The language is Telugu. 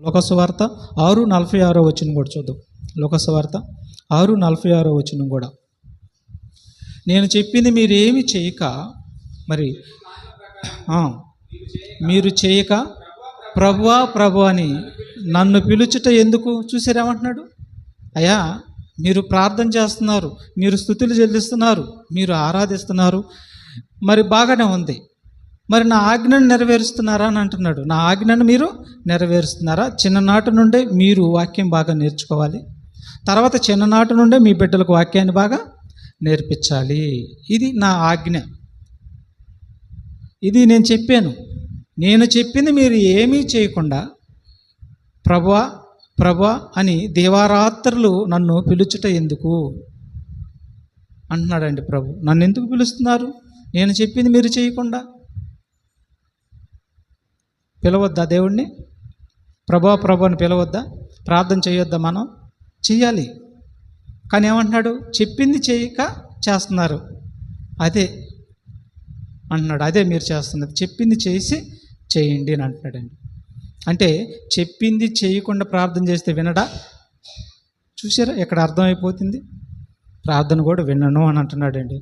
లోకసువార్త 6:46 వచనం కూడా చూద్దాం. లోకసువార్త 6:46 వచనం కూడా, నేను చెప్పింది మీరు ఏమి చేయక మరి మీరు చేయక ప్రభువా ప్రభు అని నన్ను పిలుచుట ఎందుకు? చూసారేమంటున్నాడు? అయ్యా, మీరు ప్రార్థన చేస్తున్నారు, మీరు స్తుతులు చెల్లిస్తున్నారు, మీరు ఆరాధిస్తున్నారు, మరి బాగానే ఉంది, మరి నా ఆజ్ఞను నెరవేరుస్తున్నారా అని అంటున్నాడు. నా ఆజ్ఞను మీరు నెరవేరుస్తున్నారా? చిన్ననాటి నుండే మీరు వాక్యం బాగా నేర్చుకోవాలి, తర్వాత చిన్ననాటి నుండే మీ బిడ్డలకు వాక్యాన్ని బాగా నేర్పించాలి. ఇది నా ఆజ్ఞ, ఇది నేను చెప్పాను. నేను చెప్పింది మీరు ఏమీ చేయకుండా ప్రభువా ప్రభువా అని దేవారాత్రులు నన్ను పిలుచుట ఎందుకు అంటున్నాడండి ప్రభు. నన్ను ఎందుకు పిలుస్తున్నారు? నేను చెప్పింది మీరు చేయకుండా. పిలవద్దా దేవుణ్ణి? ప్రభువా ప్రభు అని పిలవద్దా? ప్రార్థన చేయొద్దా? మనం చెయ్యాలి. కానీ ఏమంటున్నాడు? చెప్పింది చేయక చేస్తున్నారు, అదే అంటున్నాడు. అదే మీరు చేస్తున్నది, చెప్పింది చేయండి అని అంటున్నాడండి. అంటే చెప్పింది చేయకుండా ప్రార్థన చేస్తే వినడా? చూసారా, ఇక్కడ అర్థమైపోతుంది. ప్రార్థన కూడా వినను అని అంటున్నాడండి.